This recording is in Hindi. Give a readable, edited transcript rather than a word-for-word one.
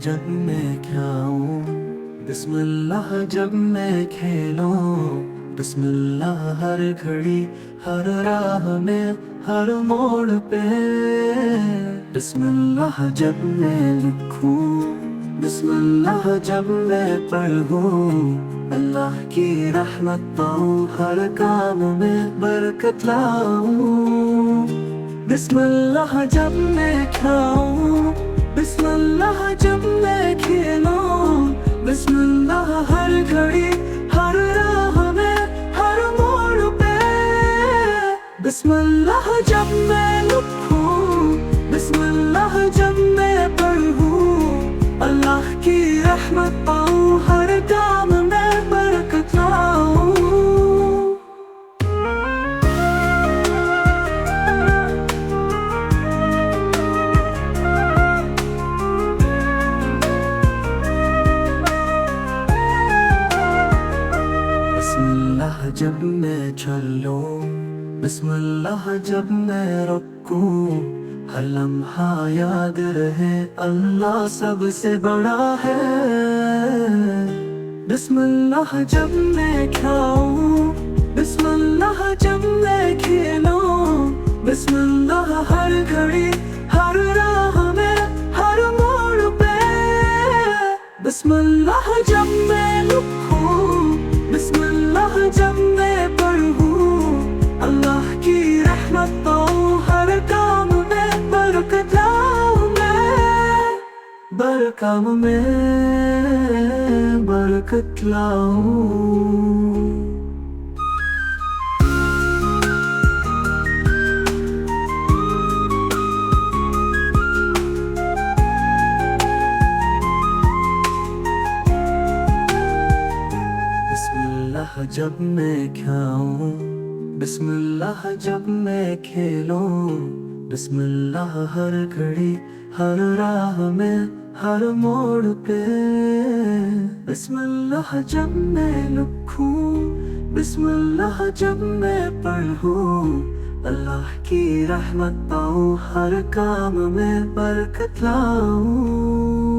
जब मैं खाऊं, बिस्मिल्लाह जब मैं खेलूं, बिस्मिल्लाह हर घड़ी हर राह में हर मोड़ पे, बिस्मिल्लाह जब मैं लिखूं, बिस्मिल्लाह जब मैं पढ़ूं, अल्लाह की रहमत पाऊं, हर काम में बरकत लाऊं। बिस्मिल्लाह जब मैं खाऊं, बिस्मिल्लाह जब मैं खेलूं, बिस्मिल्लाह हर घड़ी हर राह में हर मोड़ पे, बिस्मिल्लाह जब मैं लिखूं, बिस्मिल्लाह जब मैं पढ़ूं, अल्लाह की रहमत पाऊं, हर काम में बरकत लाऊं। बिस्मिल्लाह जब मैं चलूं, बिस्मिल्लाह जब मैं रुकूं, हर लम्हा याद रहे अल्लाह सबसे बड़ा है। बिस्मिल्लाह जब मैं खाऊं, बिस्मिल्लाह जब मैं खेलूं, बिस्मिल्लाह हर घड़ी हर राह में हर मोड़ पे, बिस्मिल्लाह जब मैं लिखूं, बिस्मिल्लाह जब मैं पढ़ूं, अल्लाह की रहमत पाऊं, हर काम में बरकत लाऊं मैं, हर काम में बरकत लाऊं। बिस्मिल्लाह जब मैं खाऊं, बिस्मिल्लाह जब मैं खेलूं, बिस्मिल्लाह हर घड़ी हर राह में हर मोड़ पे, बिस्मिल्लाह जब मैं लिखूं, बिस्मिल्लाह जब मैं पढ़ूं, अल्लाह की रहमत पाऊं, हर काम में बरकत लाऊं।